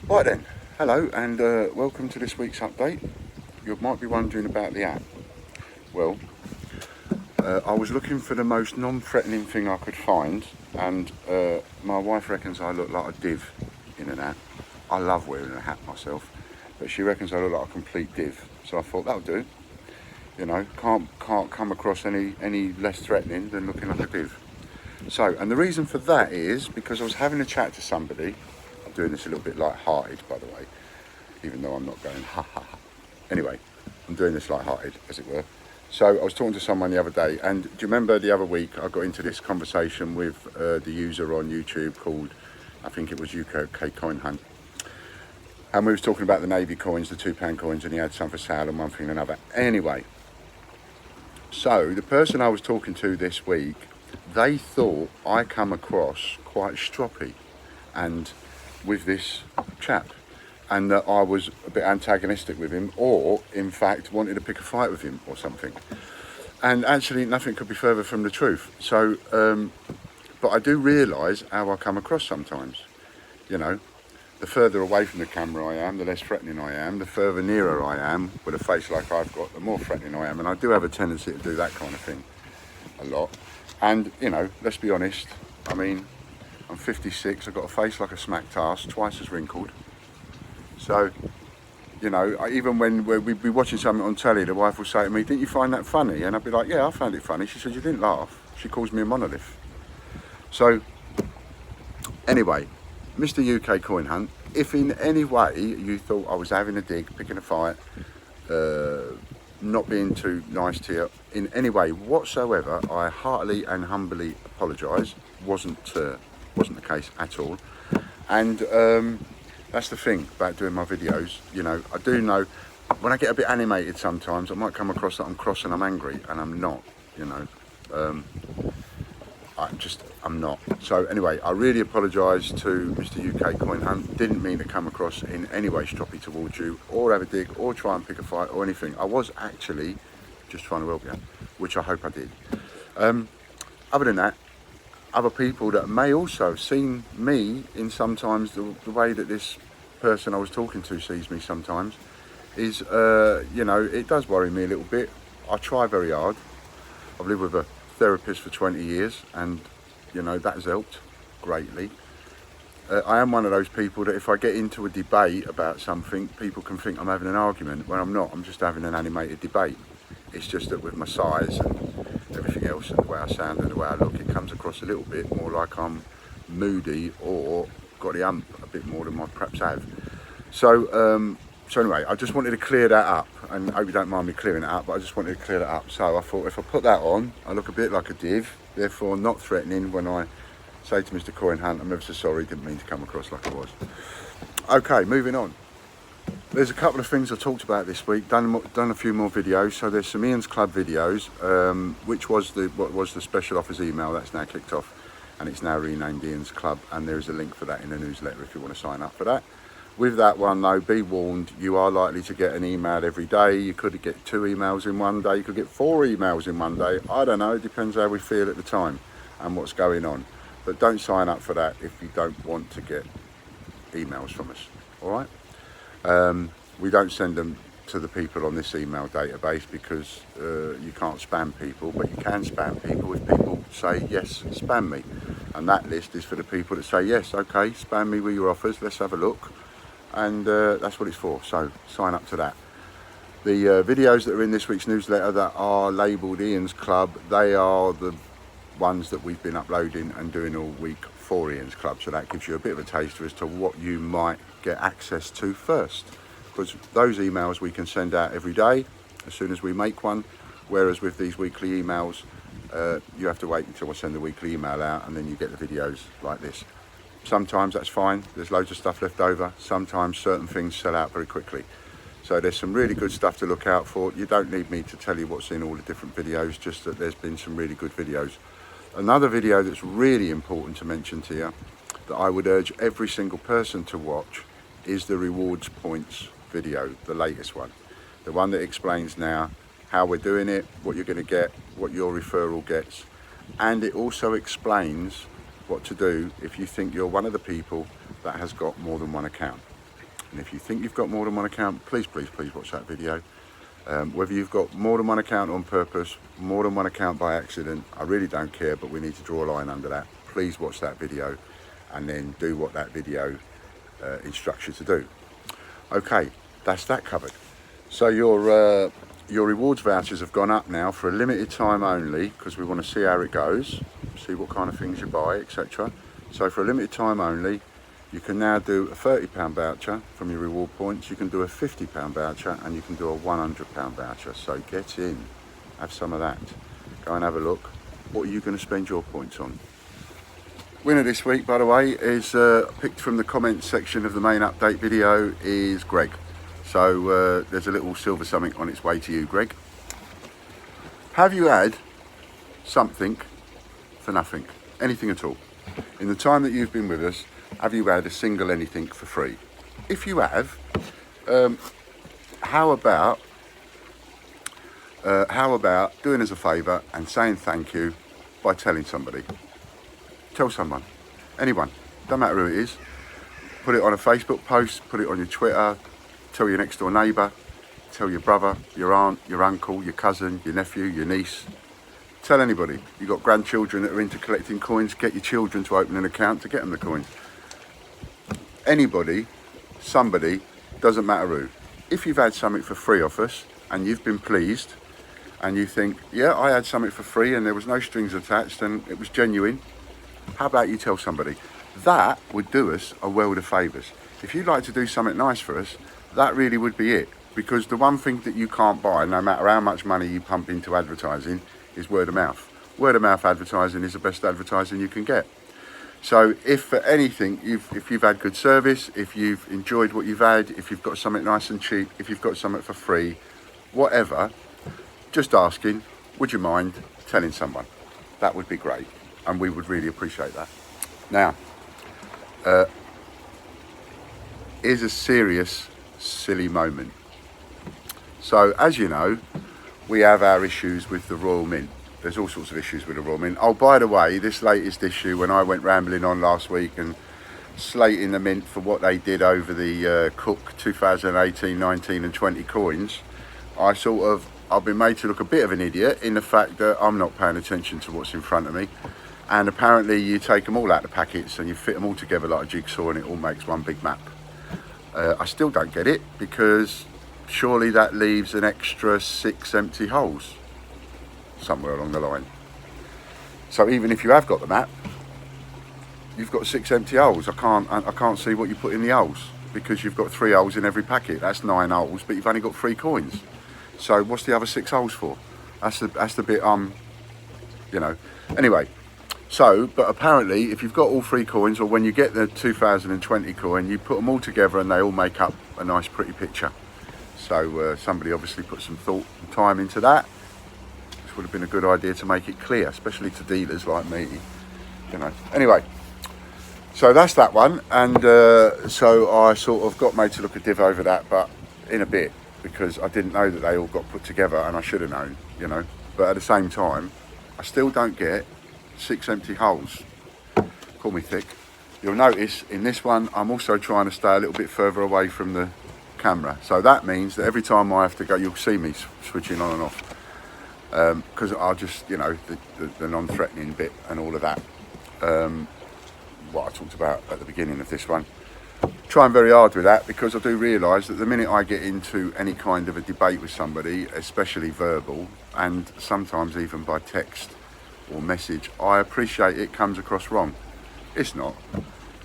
Right then, hello and welcome to this week's update. You might be wondering about the app. Well, I was looking for the most non-threatening thing I could find, and my wife reckons I look like a div in an app. I love wearing a hat myself, but she reckons I look like a complete div. So I thought that'll do. You know, can't come across any less threatening than looking like a div. So, and the reason for that is because I was having a chat to somebody. I'm doing this a little bit light-hearted, by the way, even though I'm not going ha ha ha. Anyway, I'm doing this light-hearted, as it were. So I was talking to someone the other day, and do you remember the other week I got into this conversation with the user on YouTube called, I think it was UK Coin Hunt, and we was talking about the Navy coins, the £2 coins, and he had some for sale and one thing and another. Anyway, so the person I was talking to this week, they thought I come across quite stroppy and with this chap, and that I was a bit antagonistic with him, or in fact wanted to pick a fight with him or something. And actually nothing could be further from the truth. So but I do realise how I come across sometimes. You know, the further away from the camera I am, the less threatening I am. The further nearer I am with a face like I've got, the more threatening I am. And I do have a tendency to do that kind of thing a lot. And you know, let's be honest, I mean, I'm 56, I've got a face like a smacked arse, twice as wrinkled. So, you know, even when we'd be watching something on telly, the wife will say to me, didn't you find that funny? And I'd be like, yeah, I found it funny. She said, you didn't laugh. She calls me a monolith. So, anyway, Mr. UK Coin Hunt, if in any way you thought I was having a dig, picking a fight, not being too nice to you, in any way whatsoever, I heartily and humbly apologise. Wasn't the case at all. And that's the thing about doing my videos. You know, I do know when I get a bit animated sometimes, I might come across that I'm cross and I'm angry, and I'm not. You know, I'm not. So anyway, I really apologise to Mr. UK Coin Hunt. Didn't mean to come across in any way stroppy towards you, or have a dig, or try and pick a fight, or anything. I was actually just trying to help you, which I hope I did. Other than that, other people that may also have seen me in sometimes the way that this person I was talking to sees me sometimes is, you know, it does worry me a little bit. I try very hard. I've lived with a therapist for 20 years and, you know, that has helped greatly. I am one of those people that if I get into a debate about something, people can think I'm having an argument when I'm not. I'm just having an animated debate. It's just that with my size and everything else and the way I sound and the way I look, it comes across a little bit more like I'm moody or got the ump a bit more than I perhaps have. So anyway, I just wanted to clear that up, and I hope you don't mind me clearing it up, but I just wanted to clear that up. So I thought if I put that on, I look a bit like a div, therefore not threatening when I say to Mr. Coin Hunt, I'm ever so sorry, didn't mean to come across like I was. Okay, moving on. There's a couple of things I talked about this week, done a few more videos. So there's some Ian's Club videos, which was what was the special offers email, that's now kicked off, and it's now renamed Ian's Club, and there is a link for that in the newsletter if you want to sign up for that. With that one though, be warned, you are likely to get an email every day. You could get 2 emails in one day, you could get 4 emails in one day. I don't know, it depends how we feel at the time and what's going on. But don't sign up for that if you don't want to get emails from us, all right? We don't send them to the people on this email database because you can't spam people, but you can spam people if people say, yes, spam me. And that list is for the people that say, yes, okay, spam me with your offers, let's have a look. And that's what it's for, so sign up to that. The videos that are in this week's newsletter that are labelled Ian's Club, they are the ones that we've been uploading and doing all week for Ian's Club, so that gives you a bit of a taster as to what you might get access to first, because those emails we can send out every day as soon as we make one, whereas with these weekly emails you have to wait until I send the weekly email out and then you get the videos like this. Sometimes that's fine, there's loads of stuff left over. Sometimes certain things sell out very quickly, so there's some really good stuff to look out for. You don't need me to tell you what's in all the different videos, just that there's been some really good videos. Another video that's really important to mention to you, that I would urge every single person to watch, is the rewards points video, the latest one. The one that explains now how we're doing it, what you're going to get, what your referral gets, and it also explains what to do if you think you're one of the people that has got more than one account. And if you think you've got more than one account, please watch that video. Whether you've got more than one account on purpose, more than one account by accident, I really don't care, but we need to draw a line under that. Please watch that video and then do what that video instructs you to do. Okay, that's that covered. So your rewards vouchers have gone up now for a limited time only, because we want to see how it goes, see what kind of things you buy, etc. So for a limited time only, you can now do a £30 voucher from your reward points, you can do a £50 voucher, and you can do a £100 voucher. So get in, have some of that. Go and have a look. What are you going to spend your points on? Winner this week, by the way, is picked from the comments section of the main update video, is Greg. So there's a little silver something on its way to you, Greg. Have you had something for nothing? Anything at all? In the time that you've been with us, have you had a single anything for free? If you have, how about doing us a favour and saying thank you by telling somebody? Tell someone, anyone, don't matter who it is. Put it on a Facebook post, put it on your Twitter, tell your next door neighbour, tell your brother, your aunt, your uncle, your cousin, your nephew, your niece. Tell anybody. You've got grandchildren that are into collecting coins, get your children to open an account to get them the coins. Anybody, somebody, doesn't matter who. If you've had something for free off us and you've been pleased and you think, yeah, I had something for free and there was no strings attached and it was genuine, how about you tell somebody? That would do us a world of favours. If you'd like to do something nice for us, that really would be it. Because the one thing that you can't buy, no matter how much money you pump into advertising, is word of mouth. Word of mouth advertising is the best advertising you can get. So if for anything, if you've had good service, if you've enjoyed what you've had, if you've got something nice and cheap, if you've got something for free, whatever, just asking, would you mind telling someone? That would be great, and we would really appreciate that. Now, here's a serious, silly moment. So, as you know, we have our issues with the Royal Mint. There's all sorts of issues with the Royal Mint. Oh, by the way, this latest issue, when I went rambling on last week and slating the Mint for what they did over the Cook 2018, 19 and 20 coins, I've been made to look a bit of an idiot in the fact that I'm not paying attention to what's in front of me. And apparently you take them all out of the packets and you fit them all together like a jigsaw and it all makes one big map. I still don't get it, because surely that leaves an extra 6 empty holes somewhere along the line. So even if you have got the map, you've got 6 empty holes. I can't see what you put in the holes, because you've got 3 holes in every packet. That's 9 holes, but you've only got 3 coins. So what's the other 6 holes for? That's the bit you know. Anyway, so but apparently if you've got all 3 coins, or when you get the 2020 coin, you put them all together and they all make up a nice pretty picture. So somebody obviously put some thought and time into that. This would have been a good idea to make it clear, especially to dealers like me, you know. Anyway, so that's that one. And so I sort of got made to look a div over that, but in a bit, because I didn't know that they all got put together, and I should have known, you know. But at the same time, I still don't get 6 empty holes. Call me thick. You'll notice in this one, I'm also trying to stay a little bit further away from the camera. So that means that every time I have to go, you'll see me switching on and off. Because I'll just, you know, the non-threatening bit and all of that. What I talked about at the beginning of this one. Trying very hard with that, because I do realise that the minute I get into any kind of a debate with somebody, especially verbal, and sometimes even by text or message, I appreciate it comes across wrong. It's not.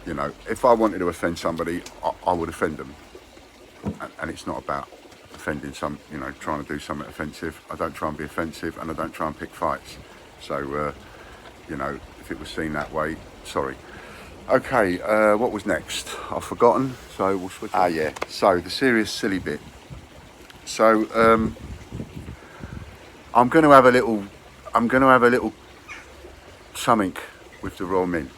You know, if I wanted to offend somebody, I would offend them. And it's not about offending you know, trying to do something offensive. I don't try and be offensive, and I don't try and pick fights. So, you know, if it was seen that way, sorry. Okay, what was next? I've forgotten, so we'll switch. Ah, yeah. So the serious, silly bit. So I'm going to have a little something with the Royal Mint.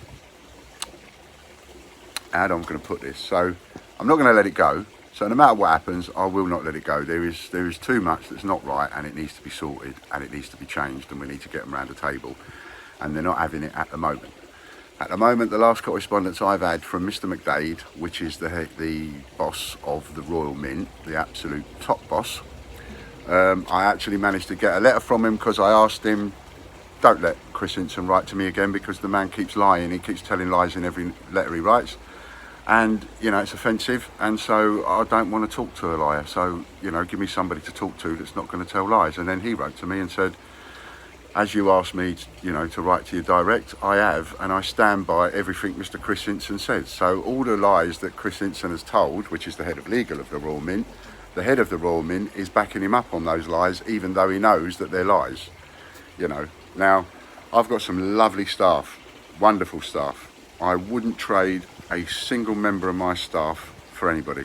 How am I going to put this? So I'm not going to let it go. So no matter what happens, I will not let it go. There is too much that's not right, and it needs to be sorted, and it needs to be changed, and we need to get them around the table, and they're not having it at the moment. At the moment, the last correspondence I've had from Mr. McDade, which is the boss of the Royal Mint, the absolute top boss, I actually managed to get a letter from him because I asked him, don't let Chris Hinson write to me again because the man keeps lying. He keeps telling lies in every letter he writes. And, you know, it's offensive. And so I don't want to talk to a liar. So, you know, give me somebody to talk to that's not going to tell lies. And then he wrote to me and said, as you asked me, you know, to write to you direct, I have, and I stand by everything Mr. Chris Hinson says. So all the lies that Chris Hinson has told, which is the head of legal of the Royal Mint, the head of the Royal Mint is backing him up on those lies, even though he knows that they're lies, you know. Now, I've got some lovely staff, wonderful staff. I wouldn't trade a single member of my staff for anybody.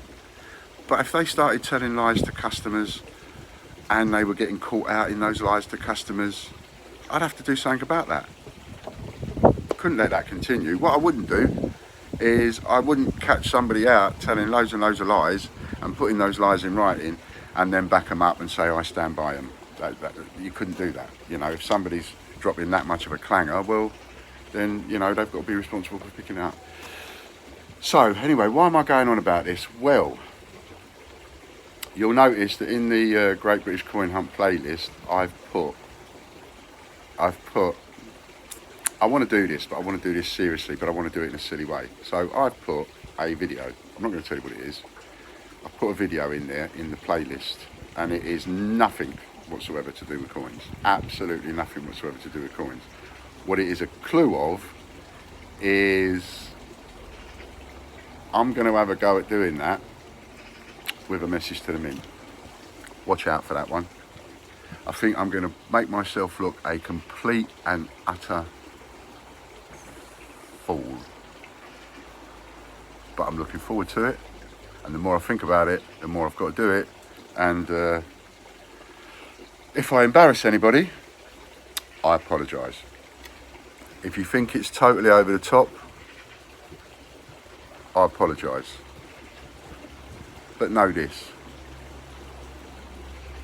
But if they started telling lies to customers and they were getting caught out in those lies to customers, I'd have to do something about that. Couldn't let that continue. What I wouldn't do is I wouldn't catch somebody out telling loads and loads of lies and putting those lies in writing and then back them up and say I stand by them. You couldn't do that. You know, if somebody's dropping that much of a clanger, well, then, you know, they've got to be responsible for picking it up. So, anyway, why am I going on about this? Well, you'll notice that in the Great British Coin Hunt playlist, I've put, I want to do this, but I want to do this seriously, but I want to do it in a silly way. So I've put a video, I'm not going to tell you what it is, I've put a video in there in the playlist, and it is nothing whatsoever to do with coins. Absolutely nothing whatsoever to do with coins. What it is a clue of is I'm going to have a go at doing that with a message to the Mint. Watch out for that one. I think I'm going to make myself look a complete and utter fool. But I'm looking forward to it. And the more I think about it, the more I've got to do it. And if I embarrass anybody, I apologise. If you think it's totally over the top, I apologise. But know this,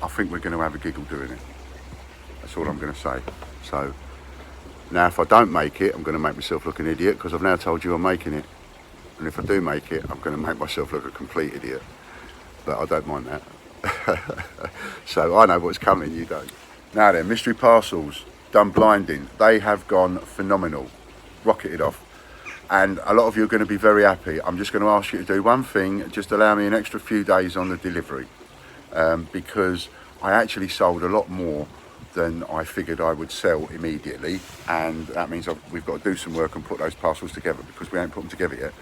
I think we're going to have a giggle doing it. That's all I'm going to say. So, now if I don't make it, I'm going to make myself look an idiot because I've now told you I'm making it. And if I do make it, I'm going to make myself look a complete idiot. But I don't mind that. So I know what's coming, you don't. Now then, mystery parcels, done blinding. They have gone phenomenal, rocketed off. And a lot of you are going to be very happy. I'm just going to ask you to do one thing, just allow me an extra few days on the delivery. Because I actually sold a lot more than I figured I would sell immediately. And that means we've got to do some work and put those parcels together because we ain't put them together yet.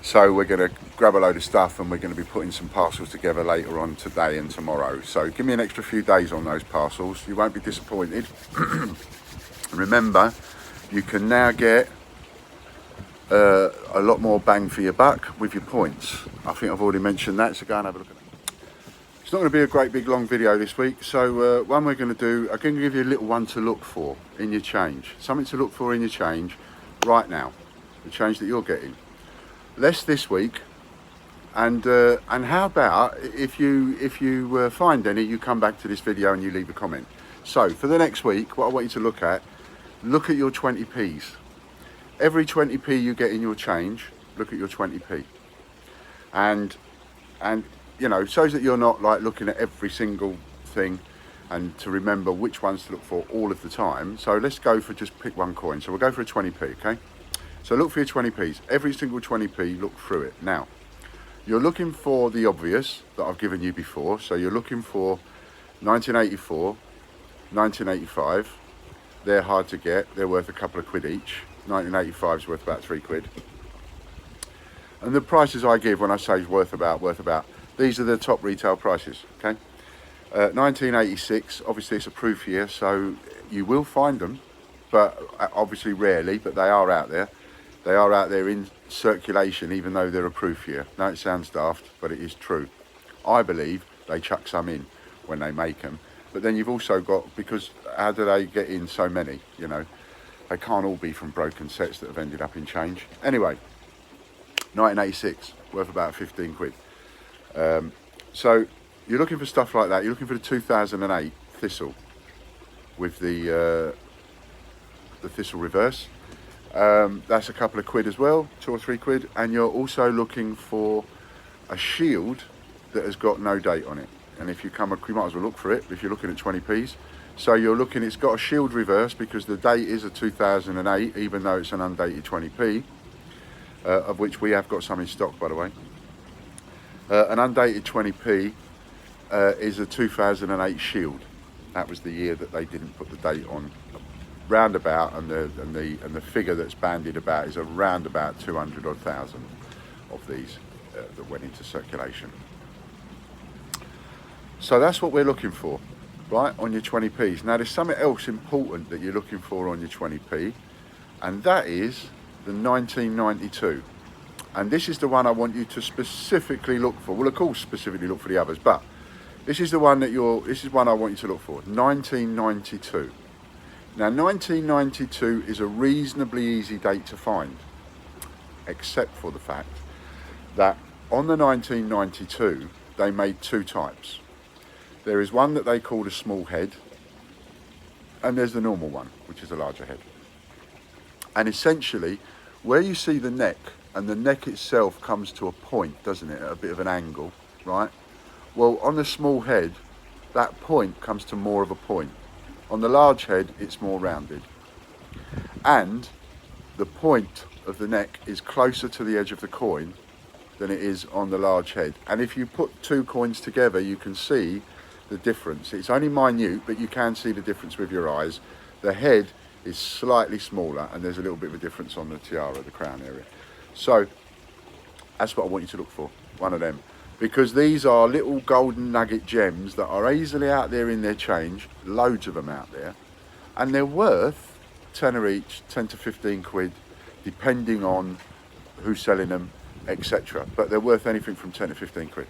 So we're going to grab a load of stuff and we're going to be putting some parcels together later on today and tomorrow. So give me an extra few days on those parcels. You won't be disappointed. Remember, you can now get a lot more bang for your buck with your points. I think I've already mentioned that, so go and have a look at that. It's not going to be a great big long video this week, so one we're going to do, I'm going to give you a little one to look for in your change. Something to look for in your change right now, the change that you're getting. Less this week, and how about if you find any, you come back to this video and you leave a comment. So for the next week, what I want you to look at your 20p's. Every 20p you get in your change, look at your 20p. And you know, so that you're not like looking at every single thing and to remember which ones to look for all of the time. So let's go for just pick one coin. So we'll go for a 20p, okay? So look for your 20p's. Every single 20p, look through it. Now, you're looking for the obvious that I've given you before. So you're looking for 1984, 1985. They're hard to get. They're worth a couple of quid each. 1985 is worth about £3. And the prices I give when I say worth about, these are the top retail prices, okay? 1986, obviously it's a proof year, so you will find them, but obviously rarely, but they are out there. They are out there in circulation, even though they're a proof year. Now it sounds daft, but it is true. I believe they chuck some in when they make them. But then you've also got, because how do they get in so many, you know? They can't all be from broken sets that have ended up in change. Anyway, 1986, worth about 15 quid. So you're looking for stuff like that. You're looking for the 2008 Thistle with the Thistle reverse. That's a couple of quid as well, 2 or 3 quid. And you're also looking for a shield that has got no date on it. And if you come, you might as well look for it if you're looking at 20p's. So you're looking, it's got a shield reverse because the date is a 2008, even though it's an undated 20p, of which we have got some in stock, by the way. An undated 20p is a 2008 shield. That was the year that they didn't put the date on. Roundabout, and the figure that's bandied about is around about 200 odd thousand of these that went into circulation. So that's what we're looking for, right, on your 20p's. Now there's something else important that you're looking for on your 20p, and that is the 1992. And this is the one I want you to specifically look for. Well, of course, specifically look for the others, but this is the one that this is one I want you to look for, 1992. Now 1992 is a reasonably easy date to find, except for the fact that on the 1992, they made 2 types. There is one that they called a small head, and there's the normal one, which is a larger head. And essentially, where you see the neck, and the neck itself comes to a point, doesn't it, at a bit of an angle, right? Well, on the small head, that point comes to more of a point. On the large head, it's more rounded. And the point of the neck is closer to the edge of the coin than it is on the large head. And if you put 2 coins together, you can see the difference. It's only minute, but you can see the difference with your eyes. The head is slightly smaller, and there's a little bit of a difference on the tiara, the crown area. So that's what I want you to look for, one of them. Because these are little golden nugget gems that are easily out there in their change, loads of them out there, and they're worth 10 each, 10 to 15 quid, depending on who's selling them, etc. But they're worth anything from 10 to 15 quid.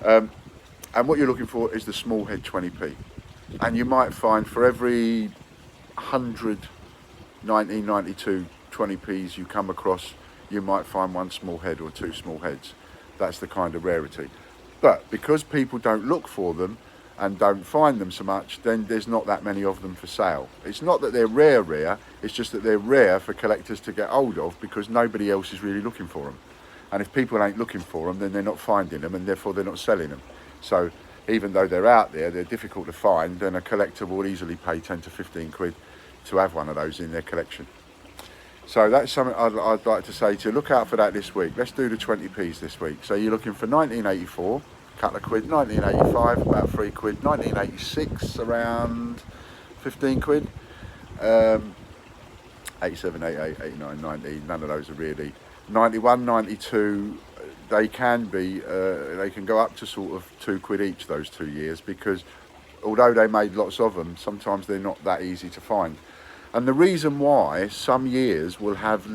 And what you're looking for is the small head 20p. And you might find for every 100 1992 20p's you come across, you might find 1 small head or 2 small heads. That's the kind of rarity. But because people don't look for them and don't find them so much, then there's not that many of them for sale. It's not that they're rare, it's just that they're rare for collectors to get hold of because nobody else is really looking for them. And if people ain't looking for them, then they're not finding them, and therefore they're not selling them. So even though they're out there, they're difficult to find, and a collector will easily pay 10 to 15 quid to have one of those in their collection. So that's something I'd like to say to you. Look out for that this week. Let's do the 20p's this week. So you're looking for 1984, a couple of quid, 1985, about 3 quid, 1986, around 15 quid, 87, 88, 89, 90, none of those are really. 91, 92, they can go up to sort of 2 quid each those 2 years, because although they made lots of them, sometimes they're not that easy to find. And the reason why some years will have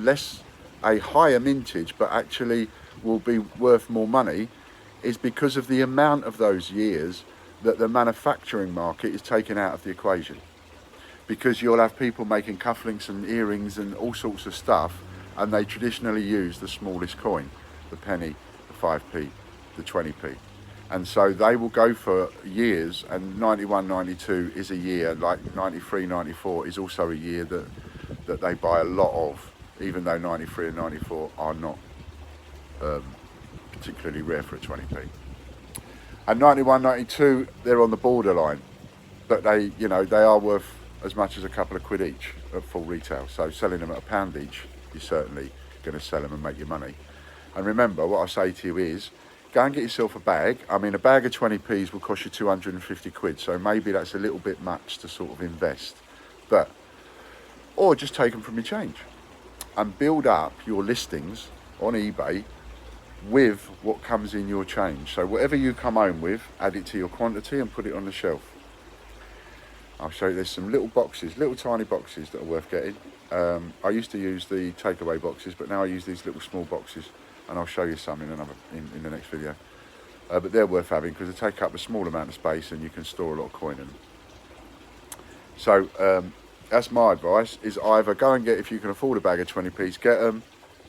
a higher mintage, but actually will be worth more money, is because of the amount of those years that the manufacturing market is taken out of the equation. Because you'll have people making cufflinks and earrings and all sorts of stuff, and they traditionally use the smallest coin, the penny, the 5p, the 20p. And so they will go for years, and 91, 92 is a year, like 93, 94 is also a year that they buy a lot of, even though 93 and 94 are not particularly rare for a 20p. And 91, 92, they're on the borderline, but they are worth as much as a couple of quid each at full retail. So selling them at £1 each, you're certainly going to sell them and make your money. And remember, what I say to you is, go and get yourself a bag. I mean, a bag of 20p's will cost you 250 quid, so maybe that's a little bit much to sort of invest. Or just take them from your change and build up your listings on eBay with what comes in your change. So whatever you come home with, add it to your quantity and put it on the shelf. I'll show you, there's some little boxes, little tiny boxes that are worth getting. I used to use the takeaway boxes, but now I use these little small boxes, and I'll show you some in the next video. But they're worth having because they take up a small amount of space and you can store a lot of coin in them. So that's my advice, is either go and get, if you can afford a bag of 20p's, get them,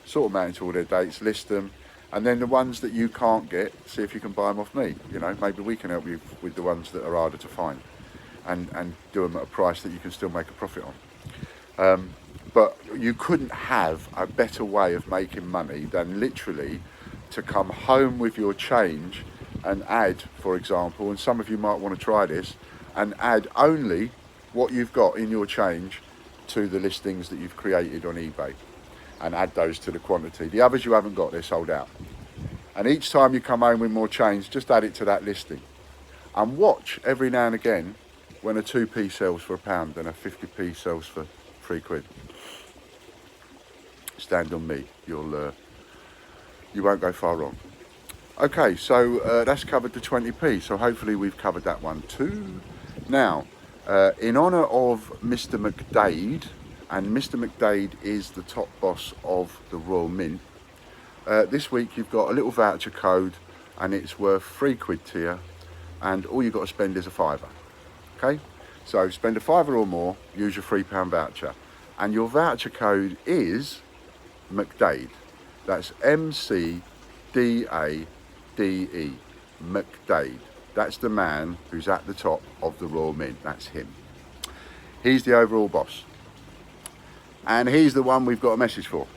sort them out into all their dates, list them, and then the ones that you can't get, see if you can buy them off me. Maybe we can help you with the ones that are harder to find, and do them at a price that you can still make a profit on. But you couldn't have a better way of making money than literally to come home with your change and add, for example, and some of you might want to try this, and add only what you've got in your change to the listings that you've created on eBay, and add those to the quantity. The others you haven't got, they're sold out. And each time you come home with more change, just add it to that listing. And watch every now and again when a 2p sells for £1 and a 50p sells for £3. Stand on me, you won't go far wrong. Okay, so that's covered the 20p, so hopefully we've covered that one too. Now, in honour of Mr. McDade, and Mr. McDade is the top boss of the Royal Mint, this week you've got a little voucher code, and it's worth £3 to you, and all you've got to spend is a £5. Okay, so spend a £5 or more, use your £3 voucher, and your voucher code is McDade. That's McDade. McDade. That's the man who's at the top of the Royal Mint. That's him. He's the overall boss, and he's the one we've got a message for,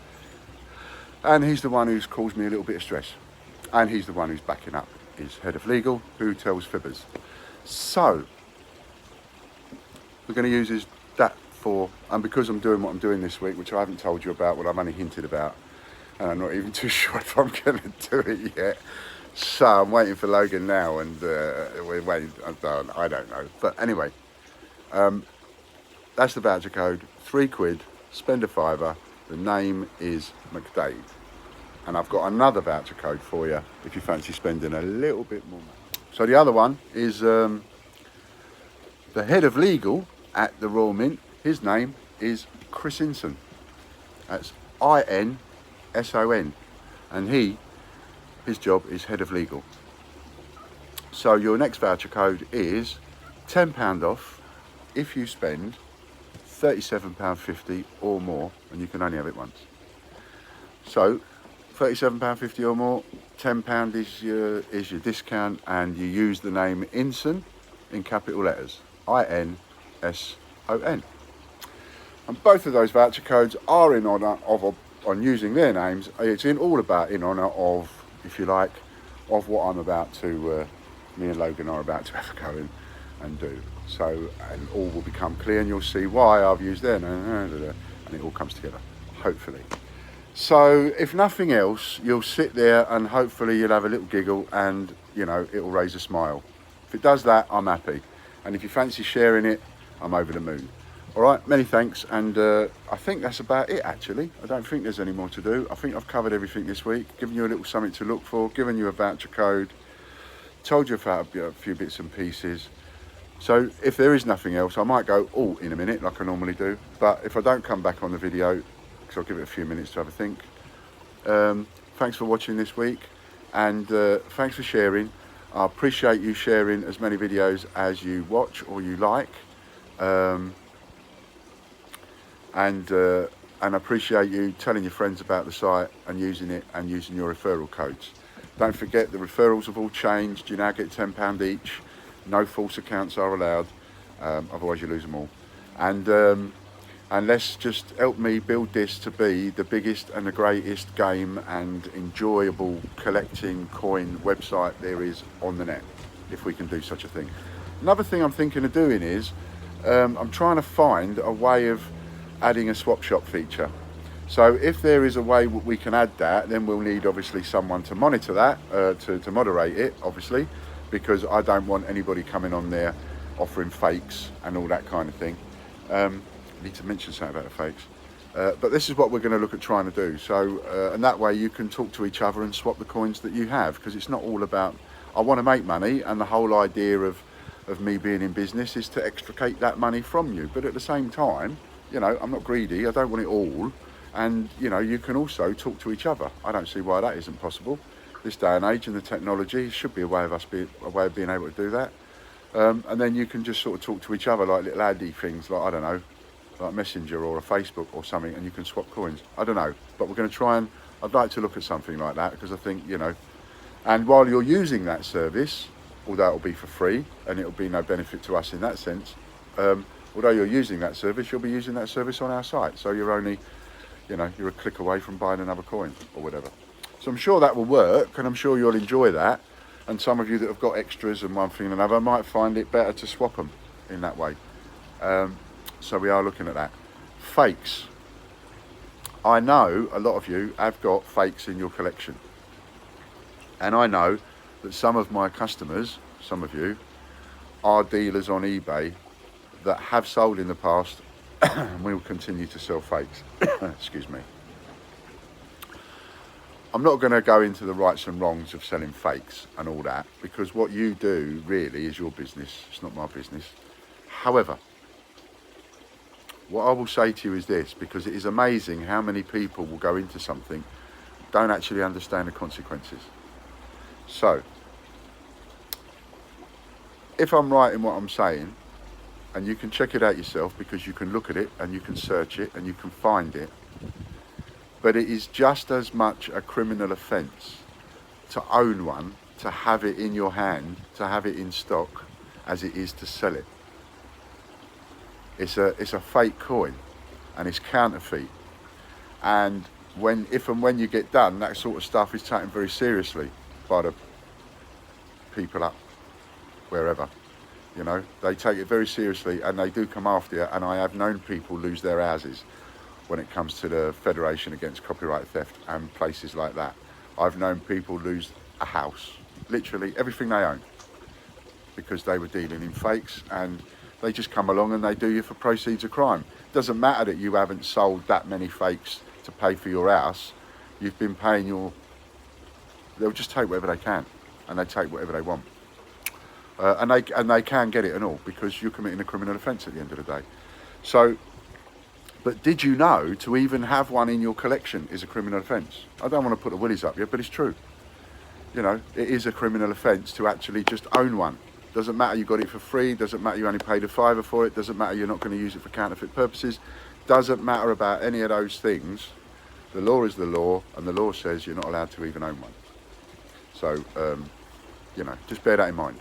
and he's the one who's caused me a little bit of stress, and he's the one who's backing up his head of legal, who tells fibbers. So we're going to use that for, and because I'm doing what I'm doing this week, which I haven't told you about, what I've only hinted about, and I'm not even too sure if I'm going to do it yet. So I'm waiting for Logan now, and we're waiting. I don't know, but anyway, that's the voucher code. £3, spend a £5. The name is McDade, and I've got another voucher code for you if you fancy spending a little bit more money. So the other one is the head of legal at the Royal Mint. His name is Chris Inson. That's INSON, and his job is head of legal. So your next voucher code is £10 off if you spend £37.50 or more, and you can only have it once. So £37.50 or more, £10 is your discount, and you use the name Inson in capital letters, INSON. And both of those voucher codes are in honour of, on using their names, it's in honour of, if you like, of what I'm about to, me and Logan are about to have a go and do. So, and all will become clear, and you'll see why I've used their name, and it all comes together, hopefully. So, if nothing else, you'll sit there and hopefully you'll have a little giggle, and, you know, it'll raise a smile. If it does that, I'm happy. And if you fancy sharing it, I'm over the moon. All right, many thanks, and I think that's about it, actually. I don't think there's any more to do. I think I've covered everything this week, given you a little something to look for, given you a voucher code, told you about a few bits and pieces. So if there is nothing else, I might go all in a minute, like I normally do. But if I don't come back on the video, because I'll give it a few minutes to have a think. Thanks for watching this week, and thanks for sharing. I appreciate you sharing as many videos as you watch or you like. And I appreciate you telling your friends about the site and using it, and using your referral codes. Don't forget, the referrals have all changed. You now get £10 each. No false accounts are allowed, otherwise you lose them all. And let's just help me build this to be the biggest and the greatest game and enjoyable collecting coin website there is on the net, if we can do such a thing. Another thing I'm thinking of doing is, I'm trying to find a way of adding a swap shop feature. So if there is a way we can add that, then we'll need obviously someone to monitor that, to moderate it, obviously, because I don't want anybody coming on there offering fakes and all that kind of thing. I need to mention something about the fakes. But this is what we're going to look at trying to do. So, and that way you can talk to each other and swap the coins that you have, because it's not all about, I want to make money, and the whole idea of me being in business is to extricate that money from you. But at the same time, you know, I'm not greedy, I don't want it all. And, you know, you can also talk to each other. I don't see why that isn't possible. This day and age and the technology should be a way of being able to do that. And then you can just sort of talk to each other like little addy things, like, I don't know, like Messenger or a Facebook or something, and you can swap coins. I don't know, but we're going to try, and I'd like to look at something like that, because I think, you know, and while you're using that service, although it'll be for free and it'll be no benefit to us in that sense, although you're using that service, you'll be using that service on our site. So you're only, you know, you're a click away from buying another coin or whatever. So I'm sure that will work, and I'm sure you'll enjoy that. And some of you that have got extras and one thing and another might find it better to swap them in that way. So we are looking at that. Fakes. I know a lot of you have got fakes in your collection. And I know that some of my customers, some of you, are dealers on eBay that have sold in the past and will continue to sell fakes. Excuse me. I'm not going to go into the rights and wrongs of selling fakes and all that, because what you do really is your business. It's not my business. However, what I will say to you is this, because it is amazing how many people will go into something, don't actually understand the consequences. So, if I'm right in what I'm saying, and you can check it out yourself, because you can look at it and you can search it and you can find it, but it is just as much a criminal offence to own one, to have it in your hand, to have it in stock, as it is to sell it. It's a fake coin, and it's counterfeit. And if and when you get done, that sort of stuff is taken very seriously by the people up wherever. You know, they take it very seriously, and they do come after you. And I have known people lose their houses when it comes to the Federation Against Copyright Theft and places like that. I've known people lose a house, literally everything they own, because they were dealing in fakes, and they just come along and they do you for proceeds of crime. Doesn't matter that you haven't sold that many fakes to pay for your house. You've been paying they'll just take whatever they can, and they take whatever they want. And they can get it and all, because you're committing a criminal offence at the end of the day. So, but did you know to even have one in your collection is a criminal offence? I don't want to put the willies up yet, but it's true. You know, it is a criminal offence to actually just own one. Doesn't matter you got it for free, doesn't matter you only paid a £5 for it, doesn't matter you're not going to use it for counterfeit purposes, doesn't matter about any of those things. The law is the law, and the law says you're not allowed to even own one. So, you know, just bear that in mind.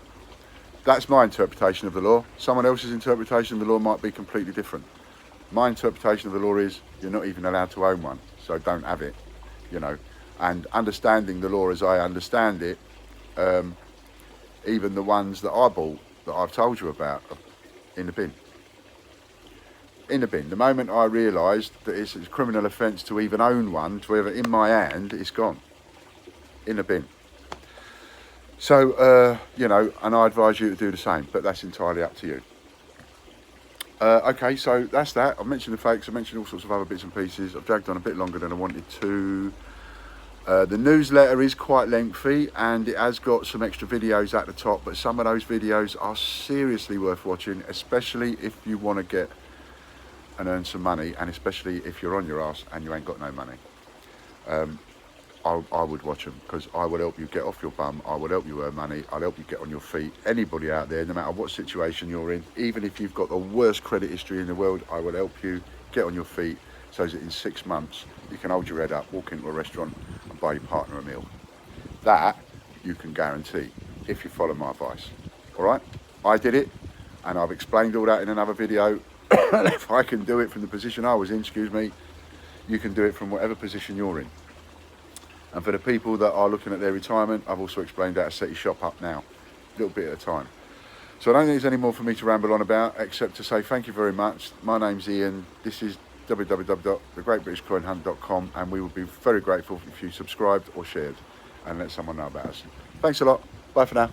That's my interpretation of the law. Someone else's interpretation of the law might be completely different. My interpretation of the law is you're not even allowed to own one, so don't have it, you know. And understanding the law as I understand it, even the ones that I bought that I've told you about, in the bin. In the bin. The moment I realised that it's a criminal offence to even own one, to have it in my hand, it's gone. In the bin. So, you know, and I advise you to do the same, but that's entirely up to you. Okay, so that's that. I've mentioned the fakes, I've mentioned all sorts of other bits and pieces. I've dragged on a bit longer than I wanted to. The newsletter is quite lengthy, and it has got some extra videos at the top, but some of those videos are seriously worth watching, especially if you want to get and earn some money, and especially if you're on your ass and you ain't got no money. I would watch them, because I will help you get off your bum, I will help you earn money, I'll help you get on your feet. Anybody out there, no matter what situation you're in, even if you've got the worst credit history in the world, I will help you get on your feet, so that in 6 months you can hold your head up, walk into a restaurant and buy your partner a meal. That you can guarantee if you follow my advice. All right, I did it, and I've explained all that in another video. If I can do it from the position I was in, excuse me, you can do it from whatever position you're in. And for the people that are looking at their retirement, I've also explained how to set your shop up now, a little bit at a time. So I don't think there's any more for me to ramble on about, except to say thank you very much. My name's Ian. This is www.thegreatbritishcoinhunt.com, and we would be very grateful if you subscribed or shared and let someone know about us. Thanks a lot. Bye for now.